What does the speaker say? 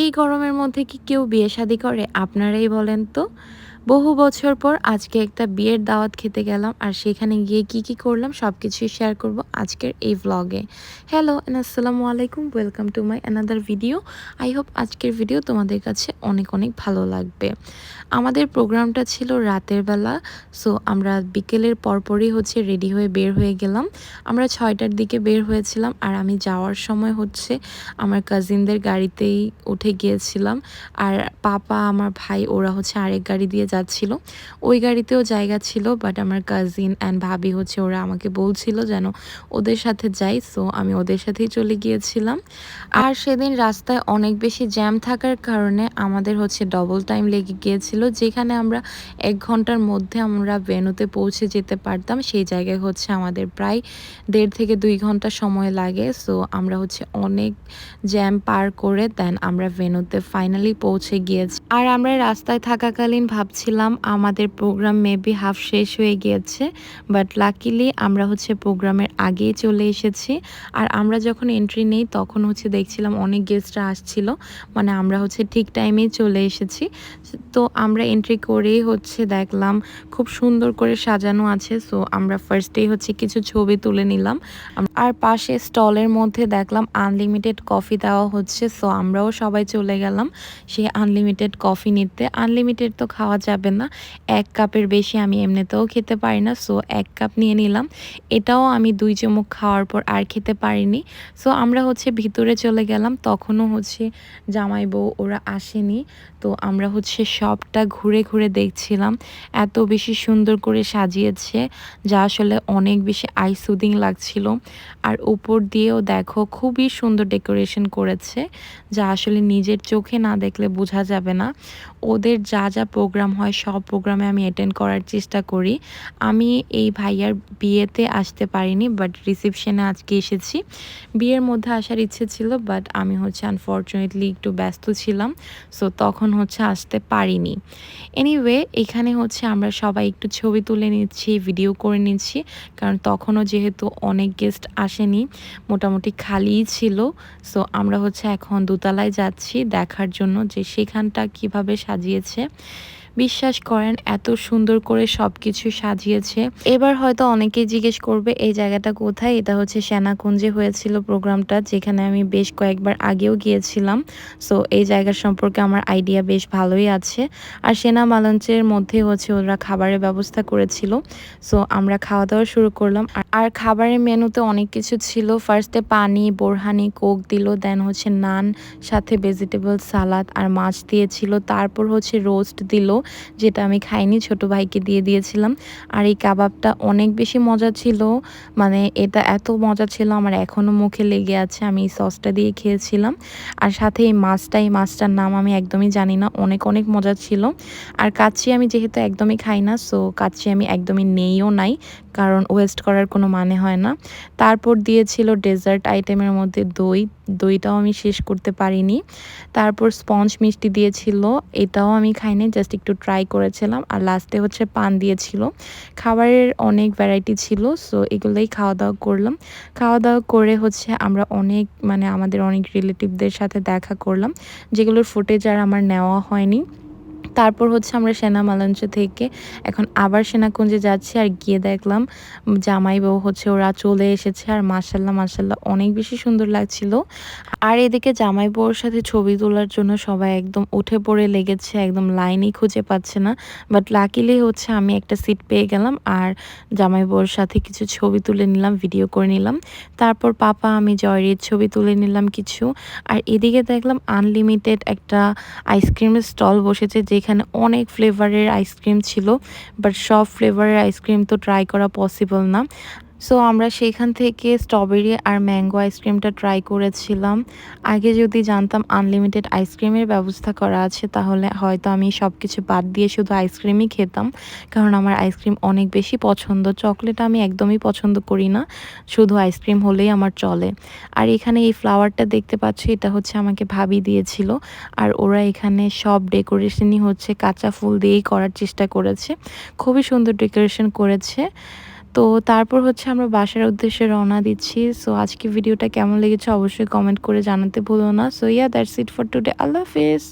এই গরমের মধ্যে কি কেউ বিয়ে শাদী করে? আপনারাই বলেন তো। বহু বছর পর আজকে একটা বিয়ের দাওয়াত খেতে গেলাম, আর সেখানে গিয়ে কি করলাম সবকিছুই শেয়ার করব আজকের এই ভ্লগে। হ্যালো এন্ড আসসালামু আলাইকুম, welcome to my another video. I hope আজকের ভিডিও তোমাদের কাছে অনেক অনেক ভালো লাগবে। আমাদের প্রোগ্রামটা ছিল রাতের বেলা, সো আমরা বিকেলের পরপরই রেডি হয়ে বের হয়ে গেলাম। আমরা 6টার দিকে বের হয়েছিলাম, আর আমি যাওয়ার সময় আমার কাজিনদের গাড়িতেই উঠে গিয়েছিলাম। আর পাপা, আমার ভাই ওরা আরেক গাড়ি দিয়ে যাচ্ছিল। ওই গাড়িতেও জায়গা ছিল, বাট আমার কাজিন অ্যান্ড ভাবি ওরা আমাকে বলছিল যেন ওদের সাথে যাই, সো আমি ওদের সাথেই চলে গিয়েছিলাম। আর সেদিন রাস্তায় অনেক বেশি জ্যাম থাকার কারণে আমাদের ডবল টাইম লেগে গিয়েছিল। যেখানে আমরা 1 ঘন্টার মধ্যে আমরা ভেন্যুতে পৌঁছে যেতে পারতাম, সেই জায়গায় আমাদের প্রায় 1.5 থেকে 2 ঘন্টা সময় লাগে। সো আমরা অনেক জ্যাম পার করে দেন আমরা ভেন্যুতে ফাইনালি পৌঁছে গিয়েছি। আর আমরা রাস্তায় থাকাকালীন ভাবছিলাম আমাদের প্রোগ্রাম মেবি হাফ শেষ হয়ে গিয়েছে, বাট লাকিলি আমরা প্রোগ্রামের আগেই চলে এসেছি। আর আমরা যখন এন্ট্রি নেই তখন দেখছিলাম অনেক গেস্টরা আসছিল, মানে আমরা ঠিক টাইমেই চলে এসেছি। তো আমরা এন্ট্রি করেই দেখলাম খুব সুন্দর করে সাজানো আছে। সো আমরা ফার্স্টেই কিছু ছবি তুলে নিলাম। আর পাশে স্টলের মধ্যে দেখলাম আনলিমিটেড কফি দেওয়া হচ্ছে, সো আমরাও সবাই চলে গেলাম সেই আনলিমিটেড কফি নিতে। আনলিমিটেড তো খাওয়া যাবে না, 1 কাপের বেশি আমি এমনিতেও খেতে পারি না, সো 1 কাপ নিয়ে নিলাম। এটাও আমি 2 চুমুক খাওয়ার পর আর খেতে পারিনি। সো আমরা ভিতরে চলে গেলাম, তখনও জামাই বউ ওরা আসেনি। তো আমরা সবটা ঘুরে ঘুরে দেখছিলাম, এত বেশি সুন্দর করে সাজিয়েছে যা আসলে অনেক বেশি আই সুদিং লাগছিল। আর উপর দিয়েও দেখো খুবই সুন্দর ডেকোরেশন করেছে, যা আসলে নিজের চোখে না দেখলে বোঝা যাবে না। ওদের যা যা প্রোগ্রাম হয় সব প্রোগ্রামে আমি অ্যাটেন্ড করার চেষ্টা করি। আমি এই ভাইয়ার বিয়েতে আসতে পারিনি, বাট রিসেপশনে আজকে এসেছি। বিয়ের মধ্যে আসার ইচ্ছে ছিল, বাট আমি আনফর্চুনেটলি একটু ব্যস্ত ছিলাম, সো তখন আসতে পারিনি। এনিওয়ে, এখানে আমরা সবাই একটু ছবি তুলে নিচ্ছি, ভিডিও করে নিচ্ছি, কারণ তখনও যেহেতু অনেক গেস্ট আসেনি, মোটামুটি খালিই ছিল। সো আমরা এখন দোতলায় যাচ্ছি দেখার জন্য যে সেখানটা কিভাবে সাজিয়েছে। বিশ্বাস করেন এত সুন্দর করে সব কিছু সাজিয়েছে। এবার হয়তো অনেকেই জিজ্ঞেস করবে এই জায়গাটা কোথায়। এটা সেনাকুঞ্জে হয়েছিল প্রোগ্রামটা, যেখানে আমি বেশ কয়েকবার আগেও গিয়েছিলাম। সো এই জায়গা সম্পর্কে আমার আইডিয়া বেশ ভালোই আছে। আর সেনা মালঞ্চের মধ্যে ওরা খাবারের ব্যবস্থা করেছিল। সো আমরা খাওয়া দাওয়া শুরু করলাম। আর খাবারের মেনুতে অনেক কিছু ছিল। ফার্স্টে পানি, বোরহানি, কোক দিল, দেন নান, সাথে ভেজিটেবল সালাদ আর মাছ দিয়েছিল। তারপর রোস্ট দিল, যেটা আমি খাইনি, ছোট ভাইকে দিয়ে দিয়েছিলাম। আর এই কাবাবটা অনেক বেশি মজা ছিল, মানে এটা এত মজা ছিল আমার এখনও মুখে লেগে আছে। আমি এই সসটা দিয়ে খেয়েছিলাম। আর সাথে এই মাছটার নাম আমি একদমই জানি না, অনেক অনেক মজা ছিল। আর কাচ্চি আমি যেহেতু একদমই খাই না, সো কাচ্চি আমি একদমই নেইও নাই, কারণ ওয়েস্ট করার কোনো মানে হয় না। তারপর দিয়েছিল ডেজার্ট আইটেমের মধ্যে দইটাও আমি শেষ করতে পারিনি। তারপর স্পঞ্জ মিষ্টি দিয়েছিল, এটাও আমি খাইনি, জাস্ট একটু ট্রাই করেছিলাম। আর লাস্টে পান দিয়েছিল। খাবারের অনেক ভ্যারাইটি ছিল, সো এগুলোই খাওয়া দাওয়া করলাম। খাওয়া দাওয়া করে আমরা আমাদের অনেক রিলেটিভদের সাথে দেখা করলাম, যেগুলোর ফুটেজ আর আমার নেওয়া হয়নি। তারপর আমরা সেনা মালঞ্চ থেকে এখন আবার সেনাকুঞ্জে যাচ্ছি। আর গিয়ে দেখলাম জামাই বউ ওরা চলে এসেছে, আর মাশাল্লাহ অনেক বেশি সুন্দর লাগছিল। আর এদিকে জামাই বউর সাথে ছবি তোলার জন্য সবাই একদম উঠে পড়ে লেগেছে, একদম লাইনই খুঁজে পাচ্ছে না। বাট লাকিলি আমি একটা সিট পেয়ে গেলাম, আর জামাই বউর সাথে কিছু ছবি তুলে নিলাম, ভিডিও করে নিলাম। তারপর পাপা, আমি জয়ের ছবি তুলে নিলাম কিছু। আর এদিকে দেখলাম আনলিমিটেড একটা আইসক্রিমের স্টল বসেছে, যেখানে অনেক ফ্লেভারের আইসক্রিম ছিল, বাট সব ফ্লেভারের আইসক্রিম তো ট্রাই করা পসিবল না। সো আমরা সেইখান থেকে স্ট্রবেরি আর ম্যাঙ্গো আইসক্রিমটা ট্রাই করেছিলাম। আগে যদি জানতাম আনলিমিটেড আইসক্রিমের ব্যবস্থা করা আছে, তাহলে হয়তো আমি সব কিছু বাদ দিয়ে শুধু আইসক্রিমই খেতাম, কারণ আমার আইসক্রিম অনেক বেশি পছন্দ। চকলেট আমি একদমই পছন্দ করি না, শুধু আইসক্রিম হলেই আমার চলে। আর এখানে এই ফ্লাওয়ারটা দেখতে পাচ্ছি, এটা আমাকে ভাবি দিয়েছিল। আর ওরা এখানে সব ডেকোরেশনই কাঁচা ফুল দিয়েই করার চেষ্টা করেছে, খুবই সুন্দর ডেকোরেশন করেছে। তো তারপর হচ্ছে আমরা বাসার উদ্দেশ্যে রওনা দিচ্ছি। সো আজকে ভিডিওটা কেমন লেগেছে অবশ্যই কমেন্ট করে জানাতে ভুলো না। So yeah that's it for today. আল্লাহ হাফেজ।